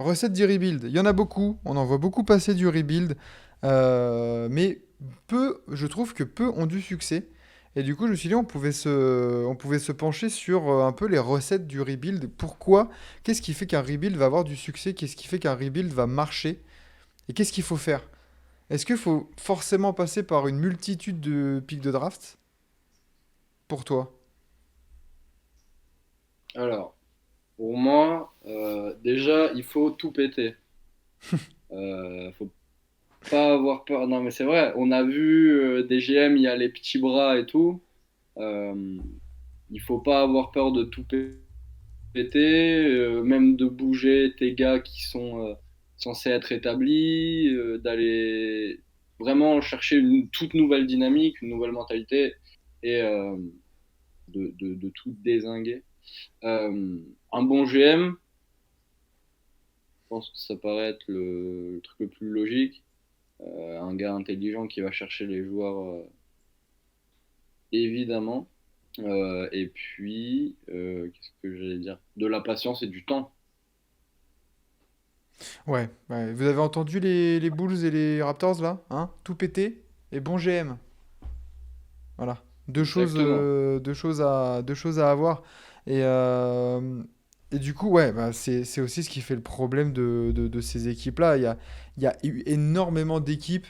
Recette du rebuild. Il y en a beaucoup. On en voit beaucoup passer du rebuild. Mais peu, je trouve que peu ont du succès. Et du coup, je me suis dit, on pouvait se pencher sur un peu les recettes du rebuild. Pourquoi? Qu'est-ce qui fait qu'un rebuild va avoir du succès? Qu'est-ce qui fait qu'un rebuild va marcher? Et qu'est-ce qu'il faut faire? Est-ce qu'il faut forcément passer par une multitude de pics de draft pour toi? Alors, pour moi, déjà, il faut tout péter. Faut pas avoir peur. Non, mais c'est vrai, on a vu des GM, il y a les petits bras et tout. Euh, il faut pas avoir peur de tout péter, même de bouger tes gars qui sont censés être établis, d'aller vraiment chercher une toute nouvelle dynamique, une nouvelle mentalité et de tout dézinguer. Un bon GM, je pense que ça paraît être le truc le plus logique. Un gars intelligent qui va chercher les joueurs, évidemment. Et puis, qu'est-ce que j'allais dire? De la patience et du temps. Ouais, ouais. Vous avez entendu les Bulls et les Raptors là? Hein? Tout péter et bon GM. Voilà. Exactement. Deux choses à avoir. Et, euh, et du coup, ouais, bah, c'est aussi ce qui fait le problème de ces équipes-là. Il y a eu énormément d'équipes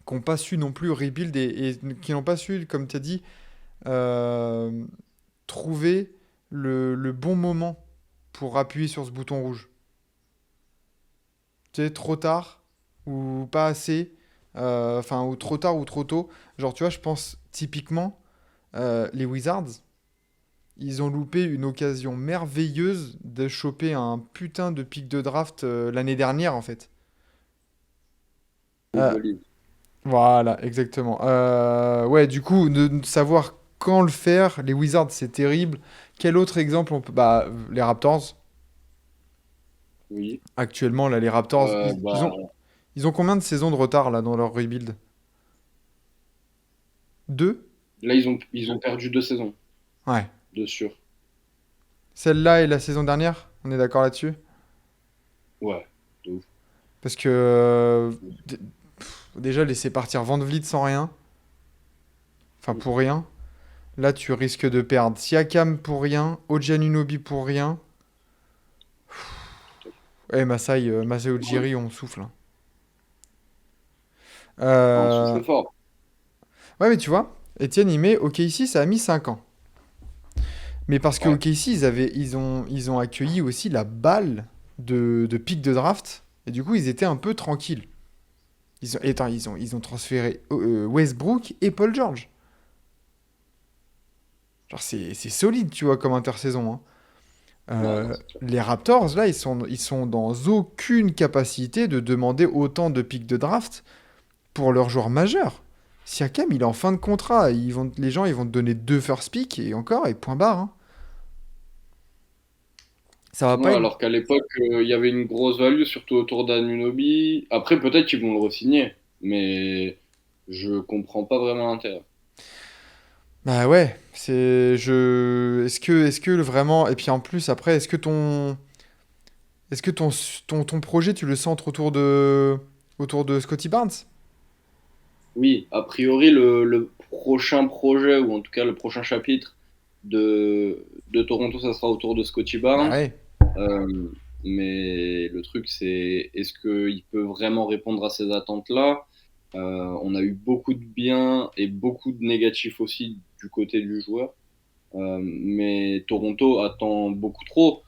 qui n'ont pas su non plus rebuild et qui n'ont pas su, comme tu as dit, euh, trouver le bon moment pour appuyer sur ce bouton rouge. Tu sais, trop tard ou pas assez, enfin, ou trop tard ou trop tôt. Genre, tu vois, je pense typiquement, les Wizards, ils ont loupé une occasion merveilleuse de choper un putain de pic de draft l'année dernière, en fait. Euh, Football. voilà, exactement. Ouais, du coup, de savoir quand le faire, les Wizards, c'est terrible. Quel autre exemple on peut... Bah, les Raptors. Oui. Actuellement, là, les Raptors, Bah, ils ont combien de saisons de retard, là, dans leur rebuild? Deux? là, ils ont perdu 2 saisons, Ouais. de sûr. Celle-là et la saison dernière, on est d'accord là-dessus? Ouais, de ouf. Parce que déjà, laisser partir Van Vliet sans rien, enfin pour rien, là tu risques de perdre Siakam pour rien, OG Anunoby pour rien. Et Masai Ujiri, on souffle, hein. Enfin, on Euh, souffle fort. Ouais, mais tu vois, Etienne, il met OKC, ça a mis 5 ans. Mais parce que Ouais. OKC, ils ont accueilli aussi la balle de pick de draft. Et du coup, ils étaient un peu tranquilles. Ils ont transféré Westbrook et Paul George. Genre, c'est solide, tu vois, comme intersaison, hein. Non, non, c'est clair. Les Raptors, là, ils sont dans aucune capacité de demander autant de picks de draft pour leurs joueurs majeurs. Siakam, il est en fin de contrat. Les gens, ils vont te donner deux first picks et encore, et point barre, hein. Ça va pas Ouais, être. alors qu'à l'époque, il y avait une grosse value, surtout autour d'Anunoby. Après, peut-être qu'ils vont le re-signer, mais je comprends pas vraiment l'intérêt. Bah ouais, est-ce que vraiment. Et puis en plus, après, est-ce que ton projet, tu le centres autour de Scotty Barnes? Oui, a priori, le prochain projet, ou en tout cas le prochain chapitre de Toronto, ça sera autour de Scotty Bah Barnes. ouais. Euh, mais le truc, c'est est-ce qu'il peut vraiment répondre à ces attentes-là? On a eu beaucoup de bien et beaucoup de négatifs aussi du côté du joueur. Mais Toronto attend beaucoup trop.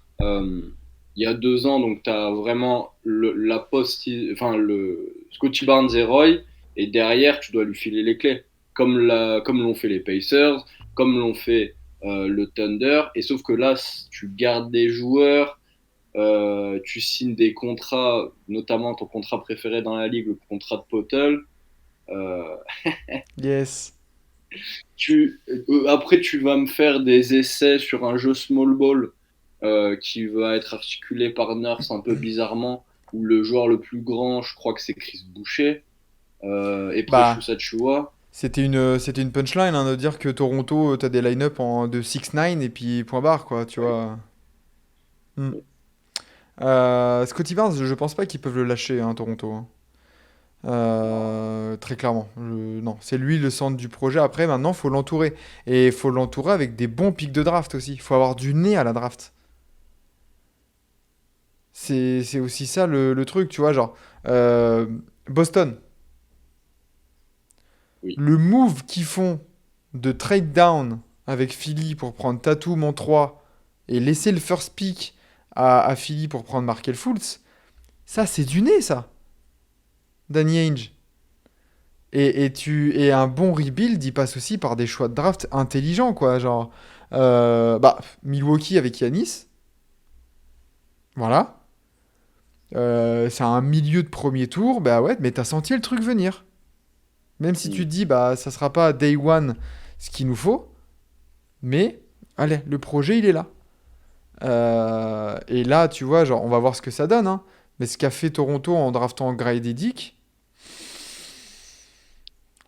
Il y a 2 ans, donc tu as vraiment la post, enfin le Scotty Barnes et Roy, et derrière, tu dois lui filer les clés, comme l'ont fait les Pacers, comme l'ont fait le Thunder. Et sauf que là, tu gardes des joueurs, tu signes des contrats, notamment ton contrat préféré dans la ligue, le contrat de Potel. Euh, Yes. Après, tu vas me faire des essais sur un jeu small ball qui va être articulé par Nurse un peu bizarrement, où le joueur le plus grand, je crois que c'est Chris Boucher, et Bah, Precious Achiuwa. c'était une punchline, hein, de dire que Toronto, t'as des line-up de 6-9 et puis point barre, quoi, tu vois. Hmm. Scottie Barnes, je pense pas qu'ils peuvent le lâcher, hein, Toronto, hein. Très clairement. Non, c'est lui le centre du projet. Après, maintenant, faut l'entourer. Et il faut l'entourer avec des bons pics de draft aussi. Il faut avoir du nez à la draft. C'est aussi ça le truc, tu vois. Genre, euh, Boston, Oui. le move qu'ils font de trade down avec Philly pour prendre Tatum en 3 et laisser le first pick à Philly pour prendre Markel Fultz, ça, c'est du nez, ça, Danny Ainge. Et un bon rebuild, il passe aussi par des choix de draft intelligents, quoi. Genre, Milwaukee avec Yanis, voilà. C'est un milieu de premier tour, bah ouais, mais t'as senti le truc venir. Même si tu Mm. te dis, bah, ça sera pas day one ce qu'il nous faut, mais allez, le projet, il est là. Et là, tu vois, genre, on va voir ce que ça donne, hein. Mais ce qu'a fait Toronto en draftant Grady Dick,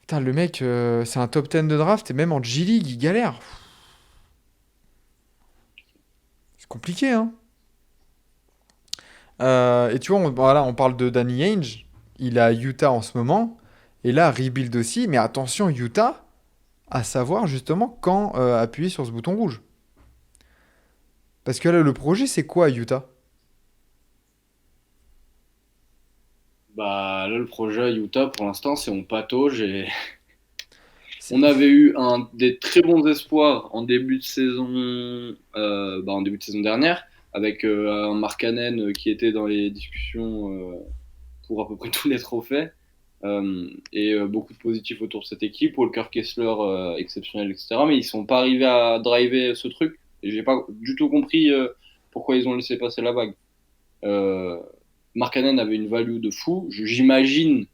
putain, le mec, c'est un top 10 de draft, et même en G-League, il galère. C'est compliqué, hein. Et tu vois, voilà, on parle de Danny Ainge. Il est à Utah en ce moment. Et là, rebuild aussi. Mais attention, Utah, à savoir justement quand appuyer sur ce bouton rouge. Parce que là, le projet, c'est quoi à Utah? Bah, là, le projet à Utah, pour l'instant, c'est on patauge et C'est- on avait eu des très bons espoirs en début de saison dernière, avec un Markkanen qui était dans les discussions pour à peu près tous les trophées, beaucoup de positifs autour de cette équipe. Walker Kessler exceptionnel, etc. Mais ils sont pas arrivés à driver ce truc. Et j'ai pas du tout compris pourquoi ils ont laissé passer la vague. Euh, Markkanen avait une value de fou. J'imagine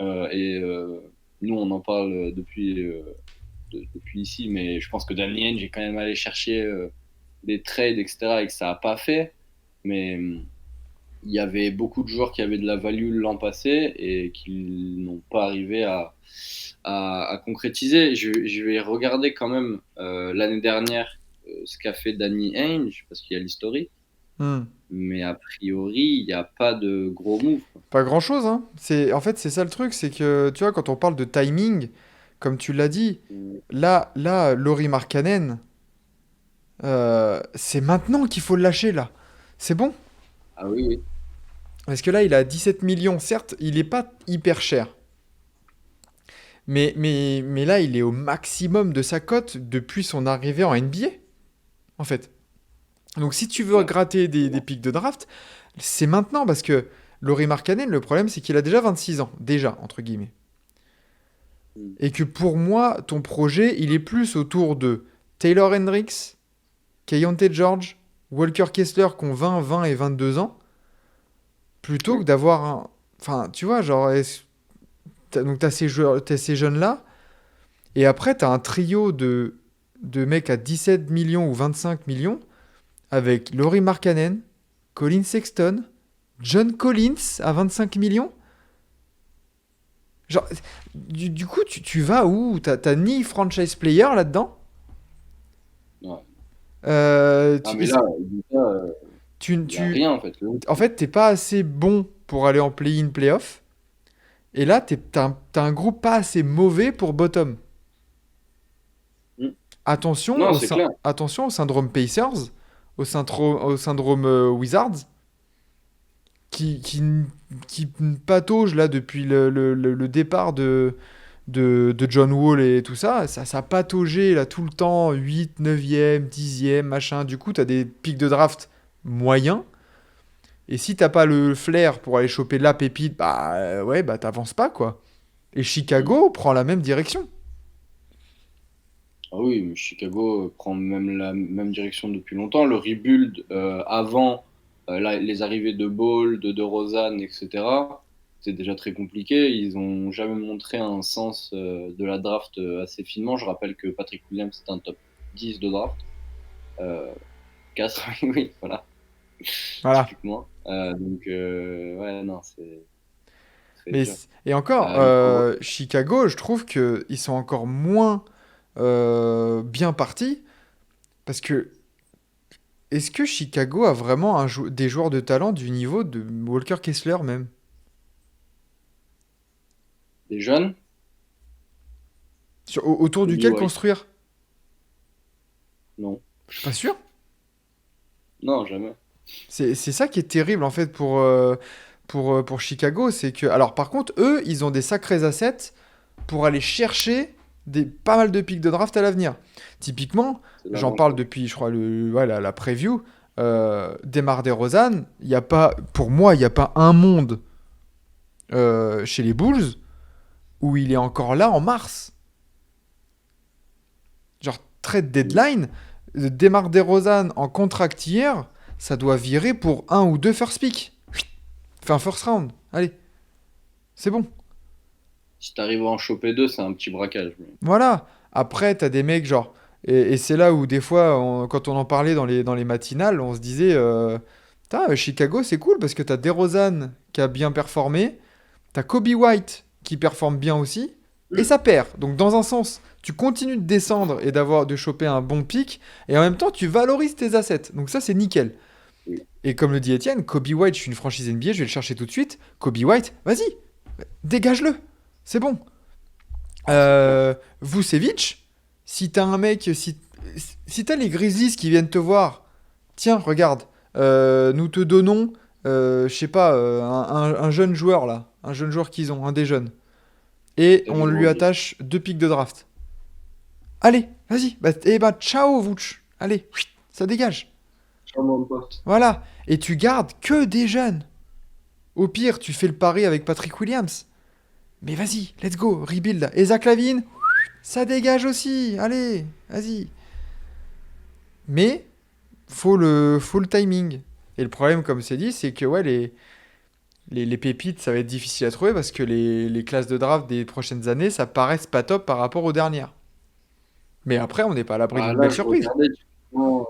euh, et euh, nous, on en parle depuis ici, mais je pense que Danny Ainge est quand même allé chercher des trades, etc., et que ça n'a pas fait. Mais il y avait beaucoup de joueurs qui avaient de la value l'an passé et qui n'ont pas arrivé à concrétiser. Je vais regarder quand même l'année dernière ce qu'a fait Danny Ainge, parce qu'il y a l'historique, Hmm. mais a priori, il n'y a pas de gros move. Pas grand-chose, hein. En fait, c'est ça le truc, c'est que, tu vois, quand on parle de timing, comme tu l'as dit, là, Laurie Markkanen, c'est maintenant qu'il faut le lâcher, là. C'est bon. Ah oui, oui. Parce que là, il a 17 millions. Certes, il n'est pas hyper cher. Mais là, il est au maximum de sa cote depuis son arrivée en NBA, en fait. Donc si tu veux Ouais. gratter des pics de draft, c'est maintenant parce que Laurie Markkanen, le problème, c'est qu'il a déjà 26 ans. Déjà, entre guillemets. Mm. Et que pour moi, ton projet, il est plus autour de Taylor Hendricks, Keyonte George, Walker Kessler qui ont 20, 20 et 22 ans, plutôt que Oui. d'avoir un... Enfin, tu vois, genre... Donc t'as ces jeunes-là, et après t'as un trio de mecs à 17 millions ou 25 millions, avec Laurie Markkanen, Colin Sexton, John Collins à 25 millions. Genre, du coup, tu vas où? T'as ni franchise player là-dedans. Ouais. Euh, Ah, tu, mais là, Utah, tu, il n'y a tu- rien en fait. En fait, t'es pas assez bon pour aller en play-in, play-off. Et là, t'as un groupe pas assez mauvais pour bottom. Mm. Non, c'est clair. Attention au syndrome Pacers, au syndrome Wizards, qui, qui, qui patauge là depuis le départ de John Wall et tout ça. Ça a pataugé là tout le temps, 8 9e, 10e, machin. Du coup, t'as des pics de draft moyens. Et si t'as pas le flair pour aller choper la pépite, ouais, bah t'avances pas quoi. Et Mm. Chicago prend la même direction. Ah oui, mais Chicago prend même la même direction depuis longtemps. Le rebuild avant les arrivées de Ball, de DeRozan, etc., c'est déjà très compliqué. Ils ont jamais montré un sens de la draft assez finement. Je rappelle que Patrick Williams, c'est un top 10 de draft. Euh, 4, oui, voilà, Voilà. typiquement. Ouais, non, c'est très Mais dur. et encore, Il faut. Chicago, je trouve que ils sont encore moins bien partis parce que est-ce que Chicago a vraiment des joueurs de talent du niveau de Walker Kessler même? Les jeunes, Autour Kobe duquel White. construire? Non. Pas sûr. Non, jamais. C'est ça qui est terrible en fait pour Chicago, c'est que... Alors par contre, eux, ils ont des sacrés assets pour aller chercher pas mal de pics de draft à l'avenir. Typiquement, C'est j'en parle l'avantage. depuis, je crois, ouais, la preview, DeMar DeRozan, il y a pas, pour moi, il n'y a pas un monde chez les Bulls où il est encore là en mars. Genre, trade deadline, DeMar DeRozan en contract hier, ça doit virer pour un ou deux first pick. Enfin, first round. Allez, c'est bon. Si t'arrives à en choper deux, c'est un petit braquage. Voilà. Après, t'as des mecs genre. Et c'est là où des fois, quand on en parlait dans les matinales, on se disait putain, Chicago, c'est cool parce que t'as DeRozan qui a bien performé, t'as Kobe White qui performe bien aussi, et ça perd. Donc, dans un sens, tu continues de descendre et de choper un bon pic, et en même temps, tu valorises tes assets. Donc, ça, c'est nickel. Oui. Et comme le dit Étienne, Kobe White, je suis une franchise NBA, je vais le chercher tout de suite. Kobe White, vas-y, dégage-le. C'est bon. Ah, c'est clair. Vucevic, si t'as un mec, si t'as les Grizzlies qui viennent te voir, tiens, regarde, nous te donnons, je sais pas, un jeune joueur là, un jeune joueur qu'ils ont, un des jeunes, et on Devin lui Booker. attache 2 pics de draft. Allez, vas-y, ciao, Vooch, allez, ça dégage. Charmant pote. Voilà, et tu gardes que des jeunes. Au pire, tu fais le pari avec Patrick Williams. Mais vas-y, let's go, rebuild. Et Zach Lavine, ça dégage aussi. Allez, vas-y. Mais faut le timing. Et le problème, comme c'est dit, c'est que ouais, les pépites, ça va être difficile à trouver parce que les classes de draft des prochaines années, ça paraisse pas top par rapport aux dernières. Mais après, on n'est pas à l'abri Ah, d'une là, belle je surprise. regardais typiquement,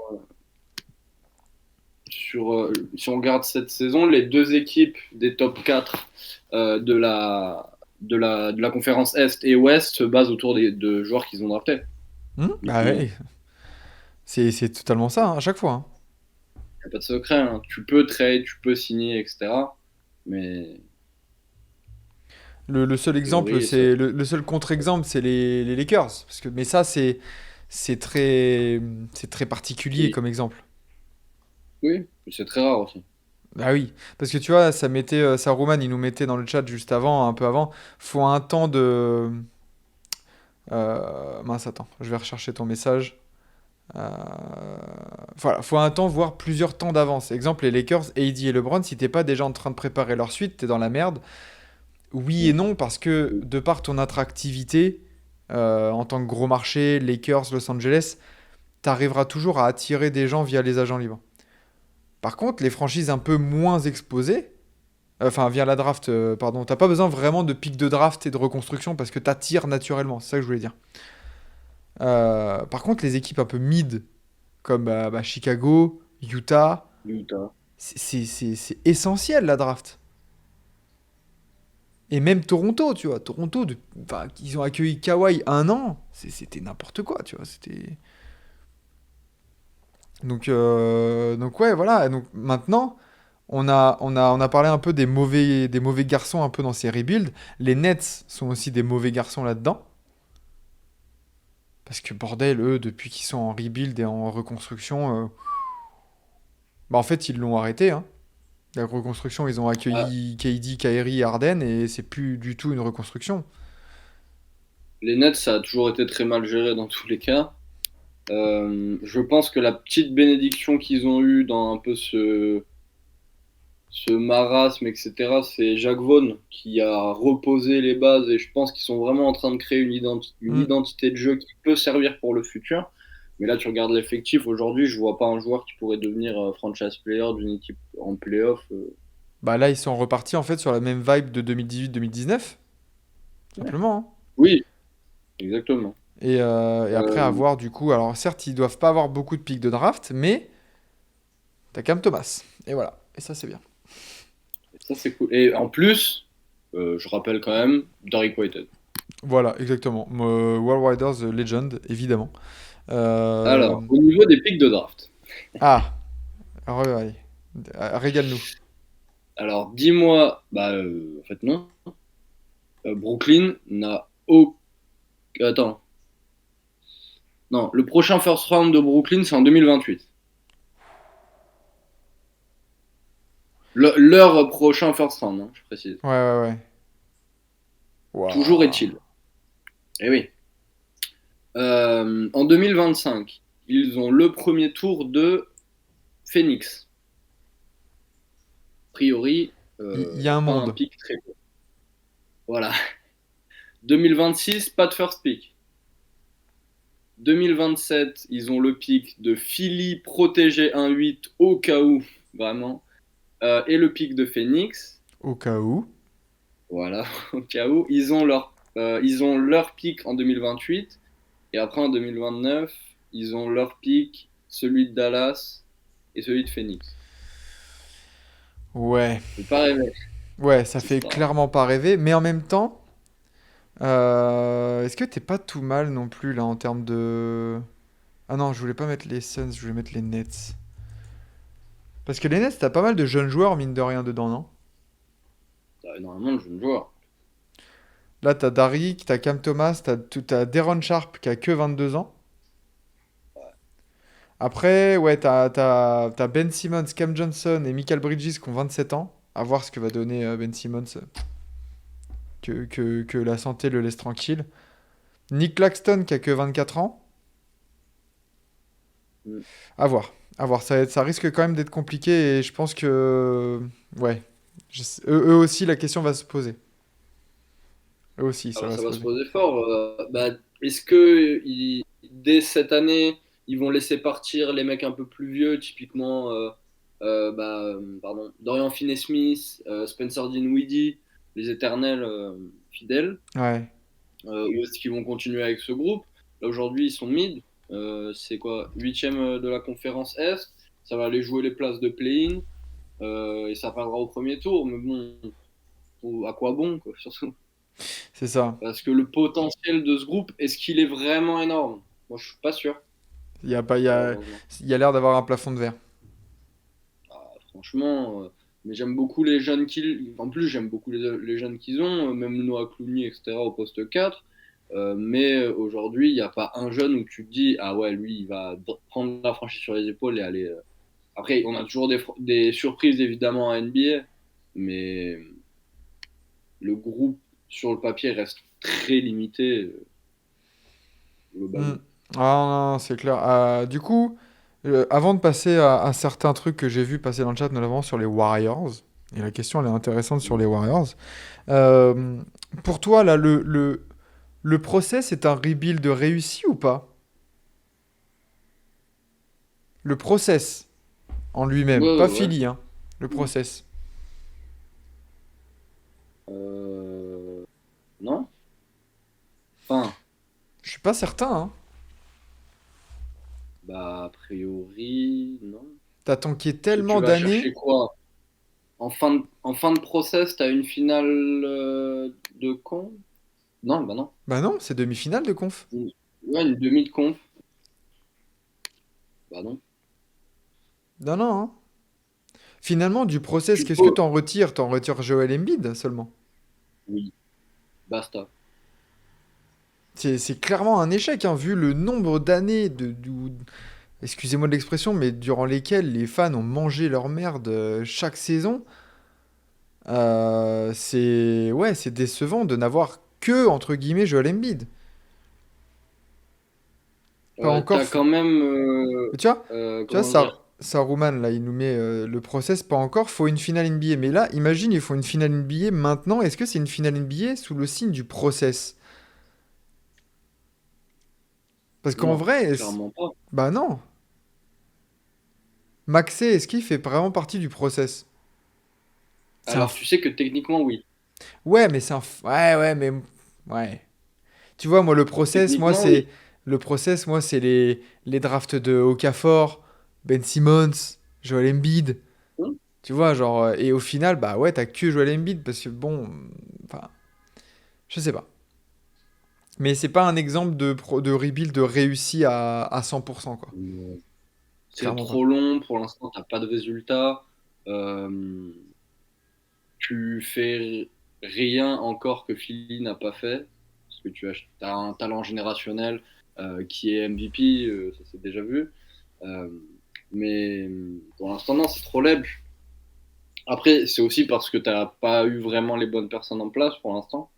si on regarde cette saison, les deux équipes des top 4 de la conférence Est et Ouest se basent autour de joueurs qu'ils ont draftés Bah depuis. ouais, c'est totalement ça, hein, à chaque fois, hein. Il n'y a pas de secret, hein. Tu peux trade, tu peux signer, etc. Mais Le seul en exemple, théorie, ça. le seul contre-exemple, c'est les Lakers. Mais ça, c'est très particulier Oui, comme exemple. oui, mais c'est très rare aussi. Ah oui, parce que tu vois, Saruman, il nous mettait dans le chat juste avant, un peu avant, faut un temps de... mince, attends, je vais rechercher ton message. Euh, Voilà, faut un temps, voire plusieurs temps d'avance. Exemple, les Lakers, AD et LeBron, si t'es pas déjà en train de préparer leur suite, t'es dans la merde. Oui et Mm. non, parce que Oui. de par ton attractivité, en tant que gros marché, Lakers, Los Angeles, t'arriveras toujours à attirer des gens via les agents libres. Par contre, les franchises un peu moins exposées, enfin via la draft, pardon, t'as pas besoin vraiment de pic de draft et de reconstruction parce que t'attires naturellement, c'est ça que je voulais dire. Par contre, les équipes un peu mid, comme Chicago, Utah, Utah. c'est essentiel la draft. Et même Toronto, tu vois, Toronto, enfin, ils ont accueilli Kawhi un an, c'était n'importe quoi, tu vois, c'était... Donc ouais, voilà, et donc maintenant, on a parlé un peu des mauvais garçons un peu dans ces rebuilds. Les Nets sont aussi des mauvais garçons là-dedans. Parce que bordel, eux, depuis qu'ils sont en rebuild et en reconstruction, bah en fait, ils l'ont arrêté, hein. La reconstruction, ils ont Ah, accueilli KD, Kyrie, Harden, et c'est plus du tout une reconstruction. les Nets, ça a toujours été très mal géré dans tous les cas. Je pense que la petite bénédiction qu'ils ont eue dans un peu ce marasme, etc., c'est Jacques Vaughn qui a reposé les bases et je pense qu'ils sont vraiment en train de créer une Hmm. identité de jeu qui peut servir pour le futur. Mais là, tu regardes l'effectif, aujourd'hui, je vois pas un joueur qui pourrait devenir franchise player d'une équipe en playoff. Bah là, ils sont repartis en fait sur la même vibe de 2018-2019, Ouais. simplement, hein. Oui, exactement. Et après, Euh, avoir du coup, alors certes, ils doivent pas avoir beaucoup de pics de draft, mais t'as Cam Thomas. Et voilà. Et ça, c'est bien. Ça, c'est cool. Et en plus, je rappelle quand même Derrick Whitehead. Voilà, exactement. World Riders Legend, évidemment. Euh, Alors, au niveau des pics de draft, Ah. Alors, allez, régale-nous. Alors, dis-moi, en fait, non. Brooklyn n'a aucun. Attends, non, le prochain first round de Brooklyn, c'est en 2028. Leur prochain first round, hein, je précise. Ouais, ouais, ouais. Toujours Waouh. est-il. Eh oui. En 2025, ils ont le premier tour de Phoenix. A priori, Il y a un pas un monde. pick très haut. Voilà. 2026, pas de first pick. 2027, ils ont le pick de Philly protégé 1-8 au cas où, vraiment. Et le pick de Phoenix. Au cas où. Voilà, au cas où. Ils ont leur pick en 2028. Et après, en 2029, ils ont leur pick, celui de Dallas et celui de Phoenix. Ouais. Ça fait pas rêver, Ouais, ça cette fait histoire. clairement pas rêver, mais en même temps, est-ce que t'es pas tout mal non plus là en termes de... Ah non, je voulais pas mettre les Suns, je voulais mettre les Nets. Parce que les Nets, t'as pas mal de jeunes joueurs, mine de rien, dedans, non? T'as énormément de jeunes joueurs. Là, t'as Derrick, t'as Cam Thomas, t'as Deron Sharp qui a que 22 ans. Après, ouais, t'as Ben Simmons, Cam Johnson et Michael Bridges qui ont 27 ans. À voir ce que va donner Ben Simmons, que la santé le laisse tranquille. Nick Claxton qui a que 24 ans. Mm. À voir. À voir. Ça risque quand même d'être compliqué et je pense que. Ouais. Eux aussi, la question va se poser. Eux aussi, Ah ça bah, va ça se va se poser. poser fort. Est-ce que dès cette année, ils vont laisser partir les mecs un peu plus vieux, typiquement pardon, Dorian Finney-Smith, Spencer Dinwiddie, les éternels fidèles, Ouais. ou est-ce qu'ils vont continuer avec ce groupe? Là aujourd'hui, ils sont mid. C'est quoi? Huitième de la conférence Est. Ça va aller jouer les places de play-in et ça perdra au premier tour. Mais bon, à quoi bon, quoi, surtout. C'est ça. Parce que le potentiel de ce groupe, est-ce qu'il est vraiment énorme? Moi, je suis pas sûr, Il y a pas, malheureusement. il y a l'air d'avoir un plafond de verre. Franchement, mais j'aime beaucoup les jeunes qu'ils. En plus, j'aime beaucoup les jeunes qu'ils ont, même Noah Clooney, etc., au poste 4. Mais aujourd'hui, il n'y a pas un jeune où tu te dis, ah ouais, lui, il va prendre la franchise sur les épaules et aller. Après, on a toujours des surprises, évidemment, à NBA, mais le groupe, sur le papier, reste très limité, Hmm. globalement. Ah non, c'est clair. Du coup, avant de passer à certains trucs que j'ai vu passer dans le chat, notamment sur les Warriors, et la question elle est intéressante sur les Warriors. euh, pour toi, là, le process est un rebuild réussi ou pas? Le process en lui-même, Ouais, pas ouais, ouais. Philly, hein. Le process. Euh, Non? Enfin, Je suis pas certain, hein. a priori, non. T'as tanké Parce que tu tellement vas d'années. chercher quoi? En fin de process, t'as une finale de con? Non, bah non. Bah non, c'est demi-finale de conf. Ouais, une demi de conf. Bah non. Non, non, hein. Finalement, du process, Tu qu'est-ce que peux. t'en retires? T'en retires Joel Embiid seulement. Oui, basta. C'est clairement un échec, hein, vu le nombre d'années excusez-moi de l'expression, mais durant lesquelles les fans ont mangé leur merde chaque saison. Ouais, c'est décevant de n'avoir que, entre guillemets, Joel Embiid. Pas encore. T'as quand même. Mais tu vois, Comment dire? Saruman, là, il nous met le process, pas encore, faut une finale NBA. Mais là, imagine, il faut une finale NBA maintenant. Est-ce que c'est une finale NBA sous le signe du process? Parce qu'en Non, vrai, clairement pas. bah non. Maxey, est-ce qu'il fait vraiment partie du process? C'est un... Alors, tu sais que techniquement, oui. Ouais, mais Ouais, ouais, mais... Ouais. Tu vois, moi, le process, moi, Techniquement, c'est... oui. Le process, moi, c'est les drafts de Okafor, Ben Simmons, Joel Embiid. Hum. Tu vois, genre... Et au final, bah ouais, t'as que Joel Embiid, parce que bon... Enfin, je sais pas. Mais c'est pas un exemple de rebuild réussi à 100%, quoi. C'est clairement pas. trop long, pour l'instant, t'as pas de résultat. Euh, Tu fais rien encore que Philly n'a pas fait, parce que as un talent générationnel qui est MVP, ça s'est déjà vu. Euh, mais pour l'instant, non, c'est trop laid. Après, c'est aussi parce que tu n'as pas eu vraiment les bonnes personnes en place pour l'instant.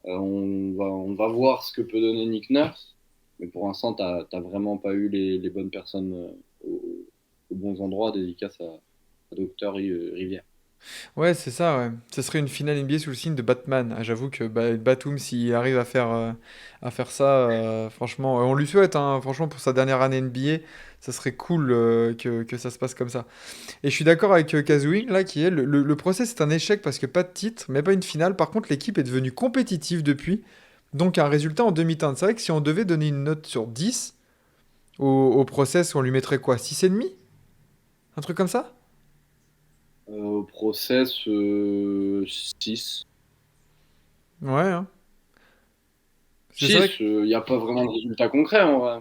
On va voir ce que peut donner Nick Nurse, mais pour l'instant, tu n'as vraiment pas eu les bonnes personnes aux bons endroits, dédicace à Docteur Rivière. Ouais, c'est ça, ouais. Ce serait une finale NBA sous le signe de Batman. Ah, j'avoue que Batum, s'il arrive à faire ça, franchement, on lui souhaite, hein, franchement, pour sa dernière année NBA, ça serait cool que ça se passe comme ça. Et je suis d'accord avec Kazooie, là, qui est le process est un échec parce que pas de titre, mais pas une finale. Par contre, l'équipe est devenue compétitive depuis, donc un résultat en demi-teinte. C'est vrai que si on devait donner une note sur 10 au process, on lui mettrait quoi? 6,5? Un truc comme ça? Au process, 6. Ouais, hein. Parce que c'est vrai 6, il n'y a pas vraiment de résultat concret en vrai.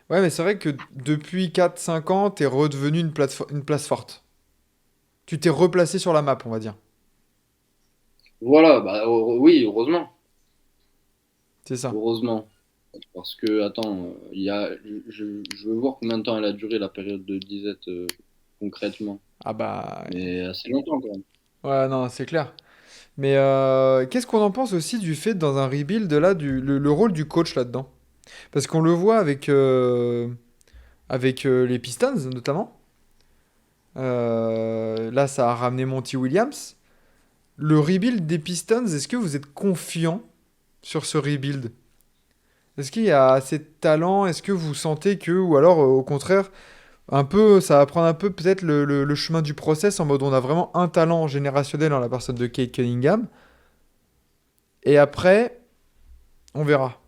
Ouais, mais c'est vrai que depuis 4 5 ans, t'es redevenu une place forte. Tu t'es replacé sur la map, on va dire. Voilà, bah, oui, heureusement. C'est ça. Heureusement. Parce que, attends, je veux voir combien de temps elle a duré la période de disette concrètement. Ah bah... Mais assez longtemps quand même. Ouais, non, c'est clair. Mais qu'est-ce qu'on en pense aussi du fait, dans un rebuild, là, le rôle du coach là-dedans? Parce qu'on le voit avec les Pistons, notamment. Là, ça a ramené Monty Williams. Le rebuild des Pistons, est-ce que vous êtes confiant sur ce rebuild? Est-ce qu'il y a assez de talent? Est-ce que vous sentez que, ou alors au contraire, un peu, ça va prendre un peu peut-être le chemin du process en mode on a vraiment un talent générationnel en la personne de Kate Cunningham. Et après, on verra.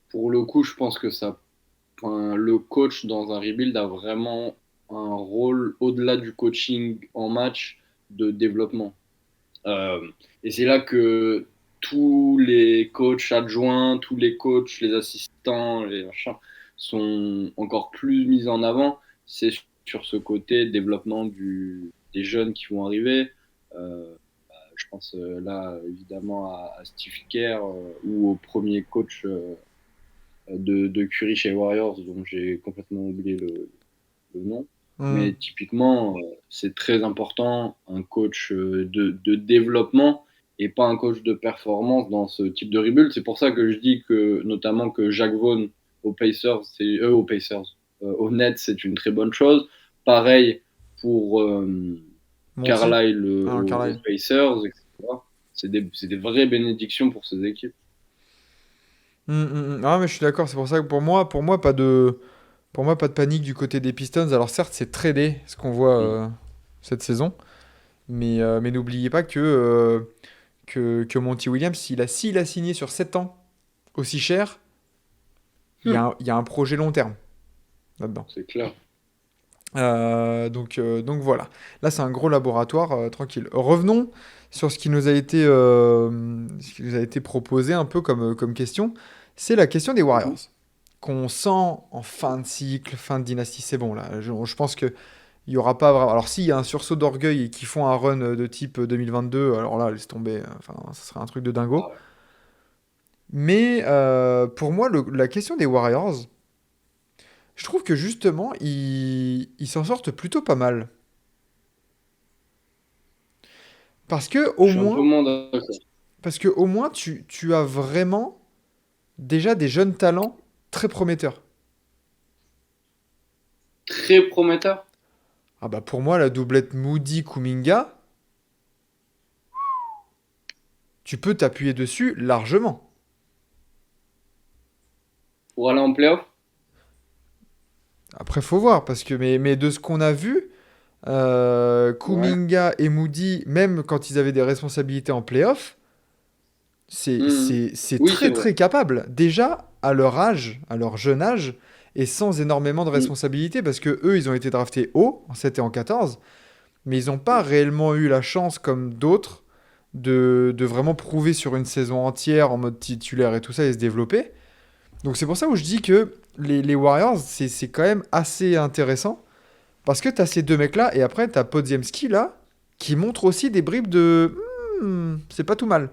Pour le coup, je pense que enfin, le coach dans un rebuild a vraiment un rôle au-delà du coaching en match de développement. Euh, et c'est là que tous les coachs adjoints, tous les coachs, les assistants, les machins, sont encore plus mis en avant. C'est sur ce côté développement des jeunes qui vont arriver. Euh, je pense là évidemment à Steve Kerr ou au premier coach de Curry chez Warriors, dont j'ai complètement oublié le nom. Hmm. Mais typiquement, c'est très important, un coach de développement et pas un coach de performance dans ce type de rebuild. C'est pour ça que je dis que, notamment, que Jacques Vaughn aux Pacers, aux Nets, c'est une très bonne chose. Pareil pour Monty? Carlisle Ah non, aux Carlisle. Pacers, etc. C'est des vraies bénédictions pour ces équipes. Ah, mais je suis d'accord, c'est pour ça que pour moi, pas de panique du côté des Pistons. Alors certes, c'est très laid ce qu'on voit Mm. cette saison, mais n'oubliez pas que Monty Williams, s'il a signé sur 7 ans aussi cher, il y a un projet long terme là-dedans. C'est clair. Donc voilà. Là, c'est un gros laboratoire, tranquille. Revenons sur ce qui nous a été proposé un peu comme question. C'est la question des Warriors. Mhm. Qu'on sent en fin de cycle, fin de dynastie, c'est bon là. Je pense qu'il n'y aura pas vraiment. Alors, s'il y a un sursaut d'orgueil et qu'ils font un run de type 2022, alors là, laisse tomber. Enfin, ça serait un truc de dingo. Ah ouais. Mais pour moi, la question des Warriors, je trouve que justement, ils s'en sortent plutôt pas mal. Parce que au Je suis un peu moins, moins d'accord. tu as vraiment déjà des jeunes talents très prometteurs. Très prometteur. Ah bah pour moi, la doublette Moody-Kuminga, tu peux t'appuyer dessus largement. Pour aller en playoff? Après, faut voir, parce que mais de ce qu'on a vu, Ouais. Kuminga et Moody, même quand ils avaient des responsabilités en playoff, Mhm. c'est Oui, c'est très vrai. très capable. Déjà, à leur âge, à leur jeune âge, et sans énormément de Mhm. responsabilités, parce que eux, ils ont été draftés haut, en 7 et en 14, mais ils n'ont pas réellement eu la chance, comme d'autres, de vraiment prouver sur une saison entière en mode titulaire et tout ça et se développer. Donc c'est pour ça où je dis que les Warriors, c'est quand même assez intéressant. Parce que tu as ces deux mecs-là, et après, tu as Podziemski, là, qui montre aussi des bribes de... c'est pas tout mal.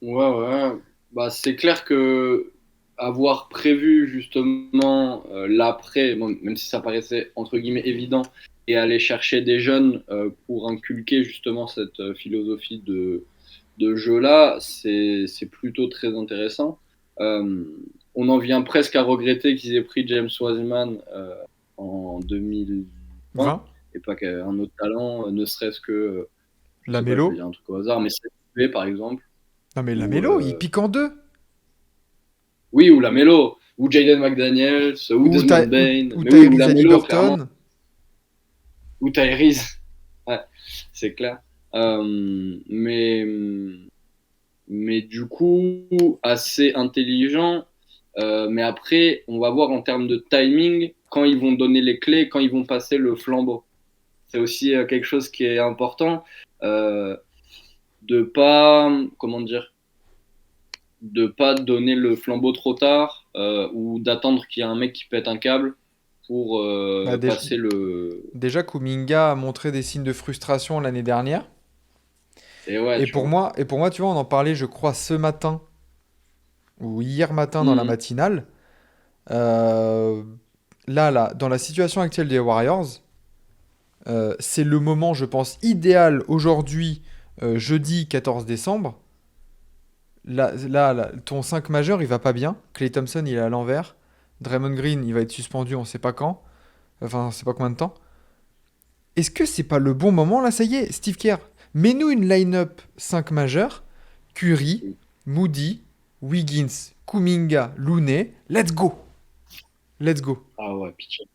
Ouais, ouais. Bah, c'est clair que avoir prévu justement l'après, bon, même si ça paraissait entre guillemets évident, et aller chercher des jeunes pour inculquer justement cette philosophie de jeu-là, c'est plutôt très intéressant. Euh, on en vient presque à regretter qu'ils aient pris James Wiseman en 2020 20. et pas qu'un autre talent, ne serait-ce que, je La sais pas, je vais Mélo. dire un truc au hasard, mais c'est par exemple. Non mais la Ou, Mélo, il pique en deux. oui, ou Lamelo, ou Jaden McDaniels, ou Desmond Bain, Ou mais oui, ou Tyrese Lamelo, clairement, Haliburton. ou Tyrese, ouais, c'est clair. Mais, du coup, assez intelligent. Mais après, on va voir en termes de timing quand ils vont donner les clés, quand ils vont passer le flambeau. C'est aussi quelque chose qui est important euh, de pas, comment dire, de pas donner le flambeau trop tard ou d'attendre qu'il y ait un mec qui pète un câble pour Bah, passer le. déjà, Kuminga a montré des signes de frustration l'année dernière. Et ouais, tu vois. Et pour moi, tu vois, on en parlait, je crois, ce matin ou hier matin dans la Mhm. matinale. Euh, là, dans la situation actuelle des Warriors, c'est le moment, je pense, idéal aujourd'hui, jeudi 14 décembre. Ton 5 majeur, il va pas bien. Klay Thompson, il est à l'envers. Draymond Green, il va être suspendu, on sait pas quand. Enfin, on sait pas combien de temps. Est-ce que c'est pas le bon moment là? Ça y est, Steve Kerr, mets-nous une line-up 5 majeurs. Curry, Moody, Wiggins, Kuminga, Looney. Let's go! Let's go. Ah ouais, pitié.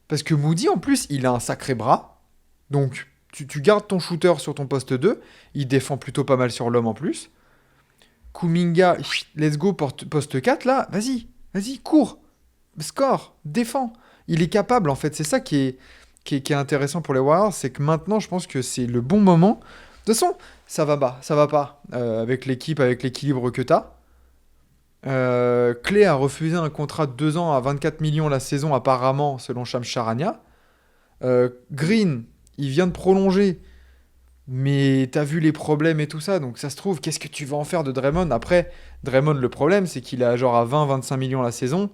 Parce que Moody, en plus, il a un sacré bras. Donc, tu gardes ton shooter sur ton poste 2. Il défend plutôt pas mal sur l'homme en plus. Kuminga, let's go, poste 4 là. Vas-y, vas-y, cours. Score, défends. Il est capable, en fait. C'est ça qui est intéressant pour les Warriors. C'est que maintenant, je pense que c'est le bon moment. De toute façon, ça va pas. Ça va pas avec l'équipe, avec l'équilibre que tu as. Clay a refusé un contrat de 2 ans à 24 millions la saison, apparemment, selon Shams Charania. Green, il vient de prolonger, mais t'as vu les problèmes et tout ça, donc ça se trouve, qu'est-ce que tu vas en faire de Draymond? Après, Draymond, le problème, c'est qu'il est genre à 20-25 millions la saison.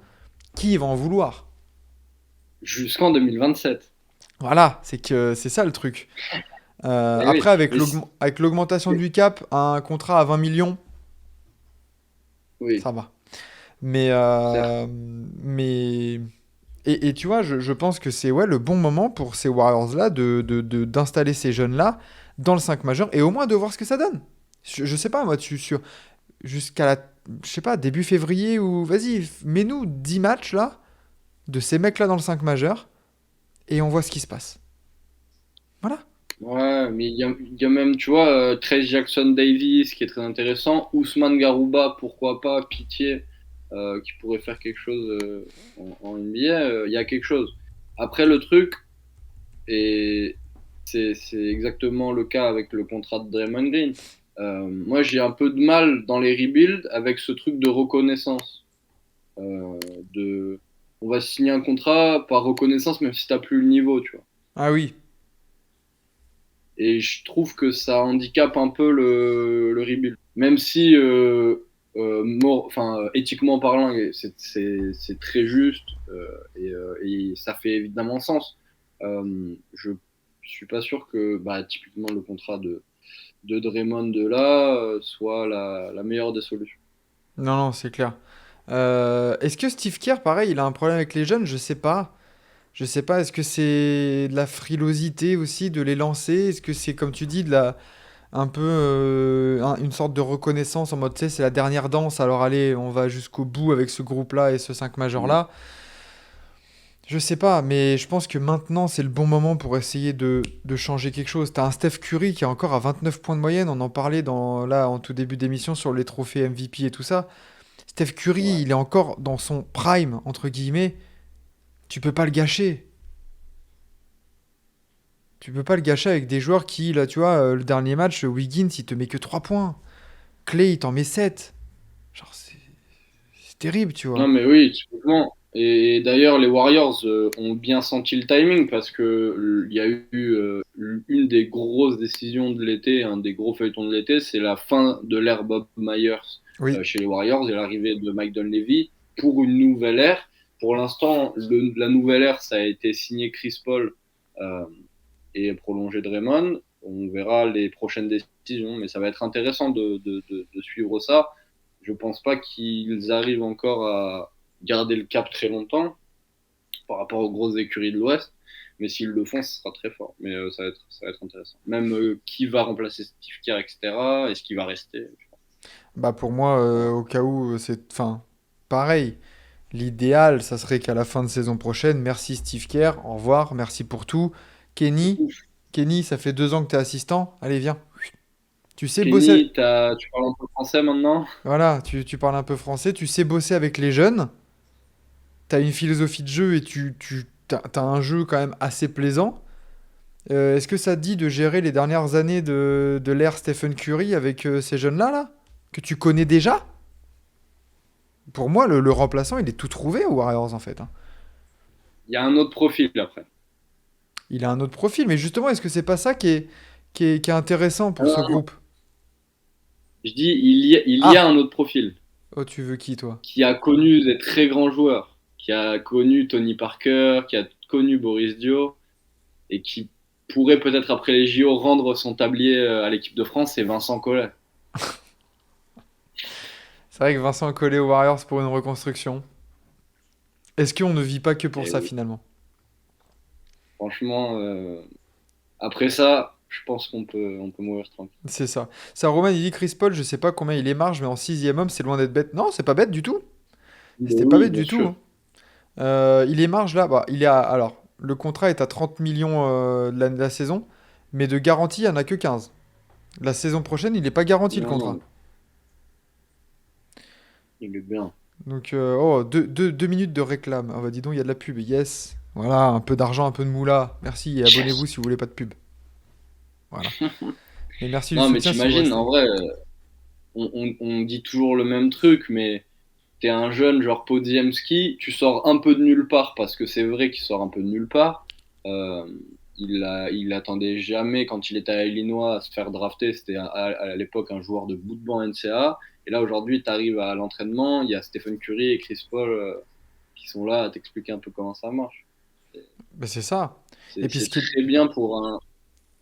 Qui va en vouloir? Jusqu'en 2027. Voilà, c'est que c'est ça le truc. Eh oui, Après, avec mais avec l'augmentation du cap, un contrat à 20 millions, oui, ça va. Mais, certes. mais et tu vois, je pense que c'est ouais, le bon moment pour ces Warriors-là d'installer ces jeunes-là dans le 5 majeur et au moins de voir ce que ça donne. Je sais pas, moi, jusqu'à je sais pas, début février ou vas-y, mets-nous 10 matchs là de ces mecs-là dans le 5 majeur et on voit ce qui se passe. Voilà. Ouais, mais il y a même, tu vois, Trey Jackson Davis qui est très intéressant. Ousmane Garouba, pourquoi pas, Pitié, qui pourrait faire quelque chose en NBA. Il y a quelque chose. Après, le truc, et c'est exactement le cas avec le contrat de Draymond Green. Moi, j'ai un peu de mal dans les rebuilds avec ce truc de reconnaissance. Euh, de, on va signer un contrat par reconnaissance, même si t'as plus le niveau, tu vois. Ah oui. Et je trouve que ça handicape un peu le rebuild. Même si, enfin, éthiquement parlant, c'est très juste et ça fait évidemment sens. Je suis pas sûr que bah, typiquement le contrat de Draymond de là soit la meilleure des solutions. Non, non, c'est clair. Est-ce que Steve Kerr, pareil, il a un problème avec les jeunes? Je sais pas. Je sais pas, est-ce que c'est de la frilosité aussi de les lancer? Est-ce que c'est, comme tu dis, un peu une sorte de reconnaissance en mode, tu sais, c'est la dernière danse, alors allez, on va jusqu'au bout avec ce groupe-là et ce 5 Mm. majeur-là? Je sais pas, mais je pense que maintenant, c'est le bon moment pour essayer de changer quelque chose. T'as un Steph Curry qui est encore à 29 points de moyenne, on en parlait là, en tout début d'émission sur les trophées MVP et tout ça. Steph Curry, Ouais. il est encore dans son prime, entre guillemets. Tu peux pas le gâcher. Tu peux pas le gâcher avec des joueurs qui, là, tu vois, le dernier match, Wiggins, il te met que 3 points. Clay, il t'en met 7. Genre, C'est terrible, tu Non, vois. mais oui, typiquement. Et d'ailleurs, les Warriors ont bien senti le timing parce que il y a eu une des grosses décisions de l'été, un des gros feuilletons de l'été, c'est la fin de l'ère Bob Myers Oui. chez les Warriors et l'arrivée de Mike Dunleavy pour une nouvelle ère. Pour l'instant, la nouvelle ère, ça a été signé Chris Paul euh, et prolongé Draymond. On verra les prochaines décisions, mais ça va être intéressant de suivre ça. Je pense pas qu'ils arrivent encore à garder le cap très longtemps par rapport aux grosses écuries de l'Ouest. Mais s'ils le font, ce sera très fort. Mais ça va être intéressant. Même qui va remplacer Steve Kerr, etc. Est-ce qu'il va rester? Bah pour moi, Voilà. au cas où, enfin, pareil. L'idéal, ça serait qu'à la fin de saison prochaine, merci Steve Kerr, au revoir, merci pour tout. Kenny, Kenny, ça fait 2 ans que t'es assistant, allez viens. Tu sais bosser, Kenny, tu parles un peu français maintenant? voilà, tu parles un peu français, tu sais bosser avec les jeunes, t'as une philosophie de jeu et t'as un jeu quand même assez plaisant. Est-ce que ça te dit de gérer les dernières années de l'ère Stephen Curry avec ces jeunes-là, là? Que tu connais déjà? Pour moi, le remplaçant, il est tout trouvé aux Warriors, en fait, hein. Il y a un autre profil après. Il a un autre profil, mais justement, est-ce que c'est pas ça qui est intéressant pour ce Non, groupe? je dis, il y a Ah! un autre profil Oh, tu veux qui, toi? qui a connu des très grands joueurs, qui a connu Tony Parker, qui a connu Boris Dio, et qui pourrait peut-être après les JO rendre son tablier à l'équipe de France, c'est Vincent Collet. C'est vrai que Vincent est collé aux Warriors pour une reconstruction. Est-ce qu'on ne vit pas que pour Et ça, oui, finalement? franchement, après ça, je pense on peut mourir tranquille. C'est ça. Ça, Roman, il dit Chris Paul, je sais pas combien il est marge, mais en sixième homme, c'est loin d'être bête. Non, c'est pas bête du tout. Ben C'était pas oui, bête bien du tout, sûr. hein. Il est marge là, bah, il est à, alors, le contrat est à 30 millions de la saison, mais de garantie, il n'y en a que 15. La saison prochaine, il n'est pas garanti le Non, contrat. non, il est bien. Donc, oh, 2 minutes de réclame. Ah bah dis donc, il y a de la pub. Yes. Voilà, un peu d'argent, un peu de moula. Merci et abonnez-vous si vous voulez pas de pub. Voilà. Et merci du Non, mais soutien si vous t'imagines, restez. en vrai, on dit toujours le même truc, mais t'es un jeune genre Podziemski, tu sors un peu de nulle part parce que c'est vrai qu'il sort un peu de nulle part. Euh, il attendait jamais quand il était à Illinois à se faire drafter. C'était à l'époque un joueur de bout de banc NCAA. Et là aujourd'hui, tu arrives à l'entraînement, il y a Stephen Curry et Chris Paul qui sont là à t'expliquer un peu comment ça marche. Ben, c'est ça. Et puis, C'est très bien pour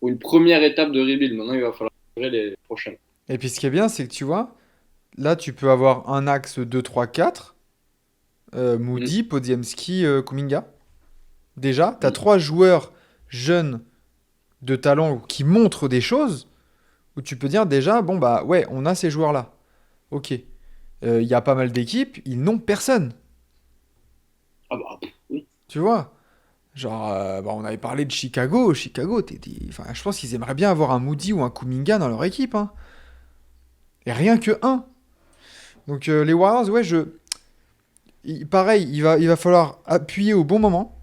une première étape de rebuild. Maintenant, il va falloir gérer les prochaines. ce qui est bien, c'est que tu vois, là, tu peux avoir un axe 2 3 4 Mm, Moody, Podziemski, Kuminga. Déjà, tu as mm. 3 joueurs jeunes de talent qui montrent des choses où tu peux dire déjà, bon, bah ouais, on a ces joueurs-là. Ok. Il y a pas mal d'équipes, ils n'ont personne. Ah bah, oui. Tu vois? Genre, bah, on avait parlé de Chicago. Chicago, enfin, je pense qu'ils aimeraient bien avoir un Moody ou un Kuminga dans leur équipe, hein. Et rien que un. Donc les Warriors, ouais, pareil, il va falloir appuyer au bon moment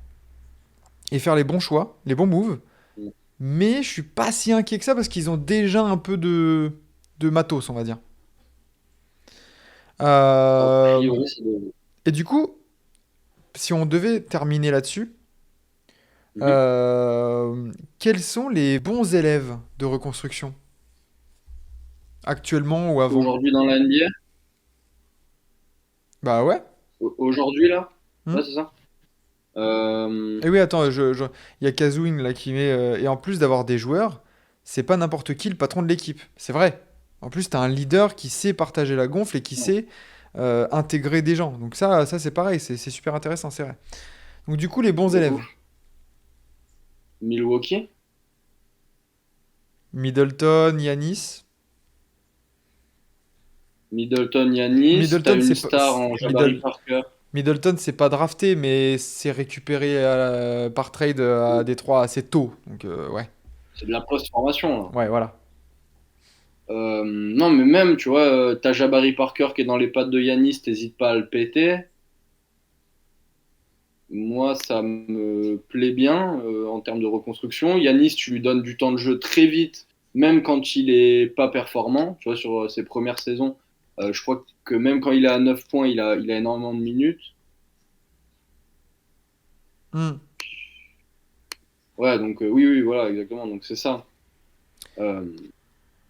et faire les bons choix, les bons moves. Mm. Mais je suis pas si inquiet que ça parce qu'ils ont déjà un peu de matos, on va dire. A Euh, priori, c'est de... et du coup, si on devait terminer là-dessus, Mhm. quels sont les bons élèves de reconstruction actuellement ou avant? Aujourd'hui dans la NBA, Bah ouais. aujourd'hui là, Hmm. ouais, c'est ça. Euh, Et oui, attends, il y a Kazooing là qui met. Et en plus d'avoir des joueurs, c'est pas n'importe qui le patron de l'équipe. C'est vrai. En plus, t'as un leader qui sait partager la gonfle et qui sait intégrer des gens. Donc ça c'est pareil, c'est super intéressant, c'est vrai. Donc du coup, les bons de élèves. ouf. Milwaukee, Middleton, Yanis. Middleton, Yanis, t'as Middleton, une star en Jabari Parker. Middleton, c'est pas drafté, mais c'est récupéré par trade à Détroit assez tôt. Donc ouais. C'est de la post-formation là. Ouais, voilà. Non, mais même, tu vois, t'as Jabari Parker qui est dans les pattes de Yanis, t'hésites pas à le péter. Moi, ça me plaît bien en termes de reconstruction. Yanis, tu lui donnes du temps de jeu très vite, même quand il est pas performant. Tu vois, sur ses premières saisons, Je crois que même quand il est à 9 points, il a énormément de minutes. Hmm. Ouais, donc oui, oui, voilà, exactement. Donc c'est ça. Euh,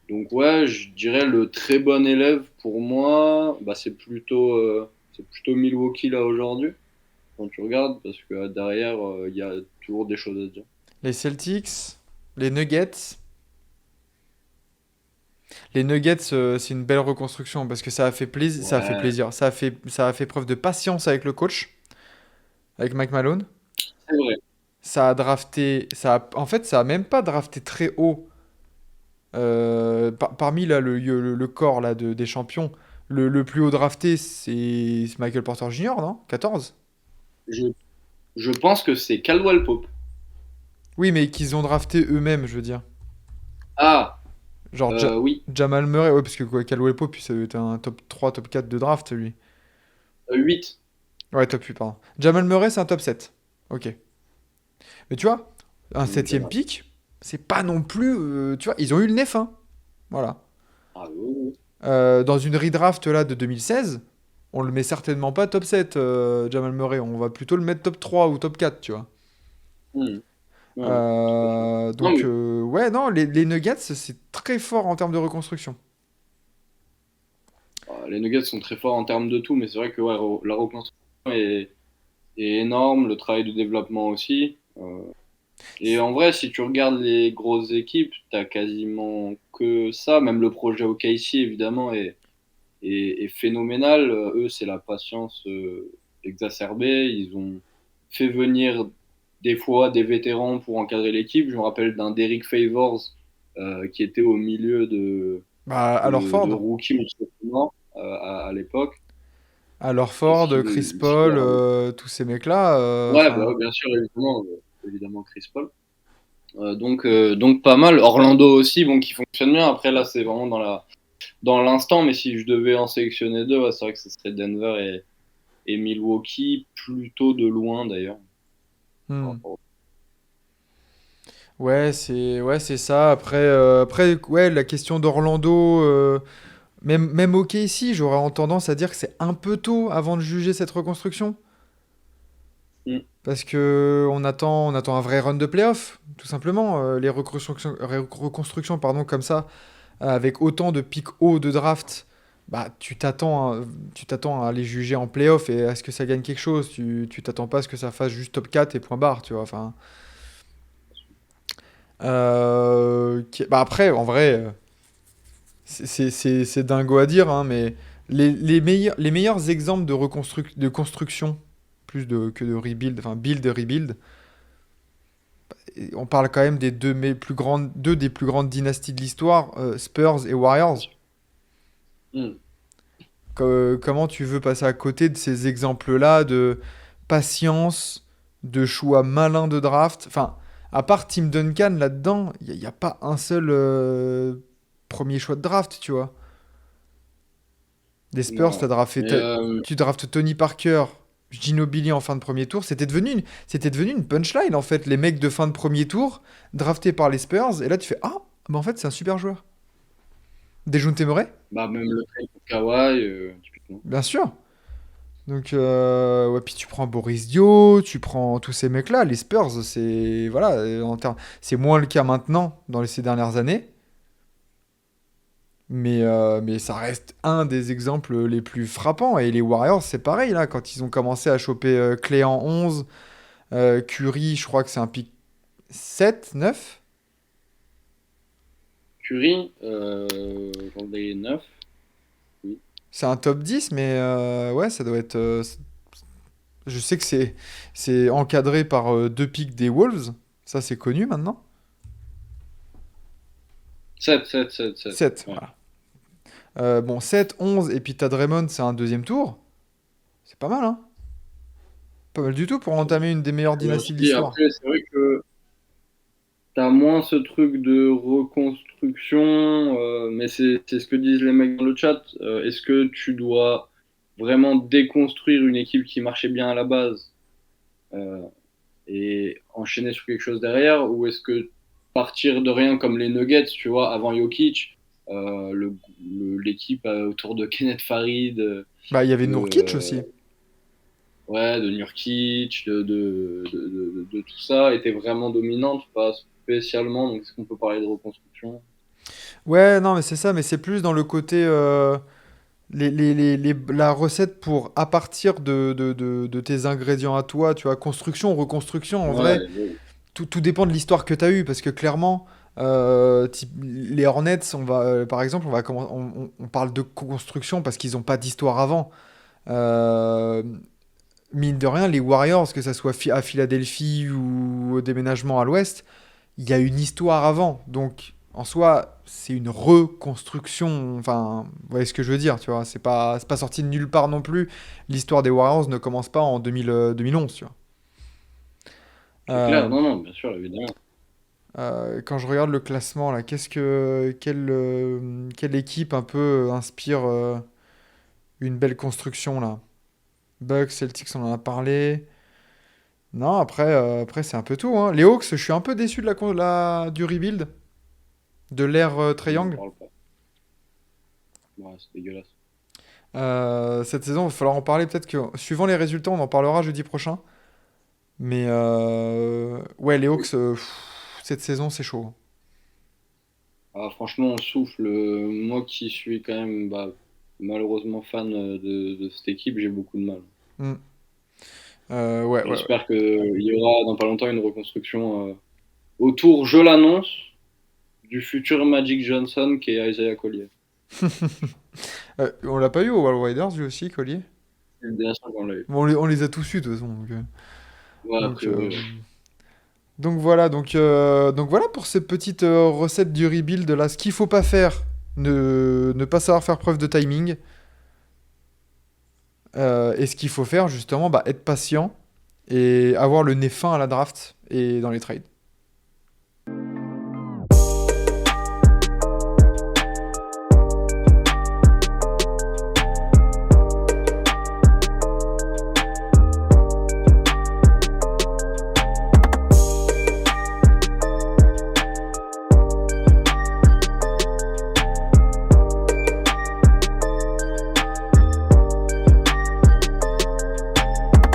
donc ouais, je dirais le très bon élève pour moi, bah, c'est plutôt Milwaukee là aujourd'hui, quand tu regardes, parce que derrière, il y a toujours des choses à dire. Les Celtics, les Nuggets. Les Nuggets, c'est une belle reconstruction parce que ça a fait plaisir, ça a fait Ouais, plaisir, ça a fait preuve de patience avec le coach, avec Mike Malone. c'est vrai. Ça a drafté, en fait, ça a même pas drafté très haut. Parmi là, le corps là, des champions, le plus haut drafté, c'est Michael Porter Jr., non? 14? Je, je pense que c'est Caldwell Pope. Oui, mais qu'ils ont drafté eux-mêmes, je veux dire. Ah, Genre oui, Jamal Murray, ouais, parce que quoi, Caldwell Pope, puis ça doit être un top 3, top 4 de draft, lui. 8. Ouais, top 8, pardon. Jamal Murray, c'est un top 7. Ok. Mais tu vois, un septième pick, c'est pas non plus. Tu vois, ils ont eu le nez fin. Voilà. Ah oui, Dans une redraft là de 2016, on le met certainement pas top 7, Jamal Murray. On va plutôt le mettre top 3 ou top 4, tu vois. oui. Ouais, tout à fait. Non, Donc, mais ouais, non, les Nuggets, c'est très fort en termes de reconstruction. les Nuggets sont très forts en termes de tout, mais c'est vrai que ouais, la reconstruction est énorme, le travail de développement aussi. Et en vrai, si tu regardes les grosses équipes, t'as quasiment que ça. Même le projet OKC, évidemment, est phénoménal. Eux, c'est la patience exacerbée. Ils ont fait venir des fois des vétérans pour encadrer l'équipe. Je me rappelle d'un Derrick Favors qui était au milieu Bah, alors de Ford. rookie ou de sophomore à l'époque. Alors Et Ford, Chris ce qu'il Paul, leur avait- tous ces mecs-là. Ouais, bah, Enfin, ouais, bien sûr, évidemment Chris Paul. Donc pas mal. Orlando aussi, bon, qui fonctionne bien. Après, là, c'est vraiment dans l'instant, mais si je devais en sélectionner deux, ouais, c'est vrai que ce serait Denver et Milwaukee, plutôt de loin d'ailleurs. Par hmm. rapport Ouais, c'est ça. Après, ouais, la question d'Orlando, même OK ici, j'aurais tendance à dire que c'est un peu tôt avant de juger cette reconstruction. Mm. Parce que on attend un vrai run de playoff, tout simplement. Les reconstructions, pardon, comme ça, avec autant de pics hauts de draft, bah, tu t'attends à les juger en playoff et à ce que ça gagne quelque chose. Tu t'attends pas à ce que ça fasse juste top 4 et point barre, tu vois. Enfin, bah après, en vrai, c'est dingo à dire, hein, mais les meilleurs exemples de construction, que de rebuild, enfin build et rebuild, et on parle quand même des deux des plus grandes dynasties de l'histoire, Spurs et Bien Warriors. sûr. Mm. Comment tu veux passer à côté de ces exemples-là de patience, de choix malins de draft? Enfin, à part Tim Duncan là-dedans, il n'y a pas un seul premier choix de draft, tu vois. Des Spurs, Non. Mais tu draftes Tony Parker, Ginobili en fin de premier tour. C'était devenu une punchline en fait. Les mecs de fin de premier tour, draftés par les Spurs, et là tu fais ah, bah en fait c'est un super joueur. Dejounte Murray? bah, même le trade pour Kawhi, typiquement. Bien sûr. Donc, ouais, puis tu prends Boris Dio, tu prends tous ces mecs-là. Les Spurs, c'est voilà, c'est moins le cas maintenant dans ces dernières années, mais ça reste un des exemples les plus frappants. Et les Warriors, c'est pareil là, quand ils ont commencé à choper Clay en 11, Curry, je crois que c'est un pick 7, 9. Curry, j'en ai 9. Oui. C'est un top 10, mais ouais, ça doit être. Je sais que c'est encadré par deux picks des Wolves. Ça, c'est connu maintenant. 7, 7, 7, 7. 7, Ouais. voilà. Bon, 7, 11, et puis t'as Draymond, c'est un deuxième tour. C'est pas mal, hein? Pas mal du tout pour entamer une des meilleures dynasties de Aussi, l'histoire. après, c'est vrai que t'as moins ce truc de reconstruction, mais c'est ce que disent les mecs dans le chat. Est-ce que tu dois vraiment déconstruire une équipe qui marchait bien à la base euh, et enchaîner sur quelque chose derrière, ou est-ce que partir de rien comme les Nuggets, tu vois, avant Jokic, l'équipe autour de Kenneth Farid, Bah, il y avait Nourkic de, aussi. ouais, de Nurkic, de tout ça était vraiment dominante, pas spécialement. Donc, est-ce qu'on peut parler de reconstruction? Ouais, non, mais c'est ça, mais c'est plus dans le côté la recette pour à partir de tes ingrédients à toi, tu vois, construction, reconstruction, en vrai, Ouais, ouais. tout dépend de l'histoire que tu as eue, parce que clairement, les Hornets, par exemple, on parle de construction parce qu'ils n'ont pas d'histoire avant. Euh, Mine de rien, les Warriors, que ça soit à Philadelphie ou au déménagement à l'Ouest, il y a une histoire avant. Donc, en soi, c'est une reconstruction. Enfin, vous voyez ce que je veux dire, tu vois. C'est pas sorti de nulle part non plus. L'histoire des Warriors ne commence pas en 2011, tu vois. C'est clair, Euh, non, non, bien sûr, évidemment. quand je regarde le classement, là, quelle équipe un peu inspire une belle construction, là? Bucks, Celtics, on en a parlé. Non, après c'est un peu tout, hein. Les Hawks, je suis un peu déçu du rebuild, de l'ère Trae On n'en Young. parle pas. Ouais, c'est dégueulasse. Cette saison, il va falloir en parler. Peut-être que, suivant les résultats, on en parlera jeudi prochain. Mais ouais, les Hawks, cette saison, c'est chaud. Ah, franchement, on souffle. Moi qui suis quand même malheureusement fan de cette équipe, j'ai beaucoup de mal. Hmm. Ouais, ouais, ouais. J'espère qu'il y aura dans pas longtemps une reconstruction autour, je l'annonce, du futur Magic Johnson qui est Isaiah Collier. On l'a pas eu au World Riders, lui aussi, Collier. C'est bien sûr qu'on l'a eu. Bon, on les a tous eu, de toute façon. Ouais, a Donc, priori, ouais. voilà. Donc voilà pour cette petite recette du rebuild. Là, ce qu'il faut pas faire, ne pas savoir faire preuve de timing. Et ce qu'il faut faire, justement, bah, être patient et avoir le nez fin à la draft et dans les trades.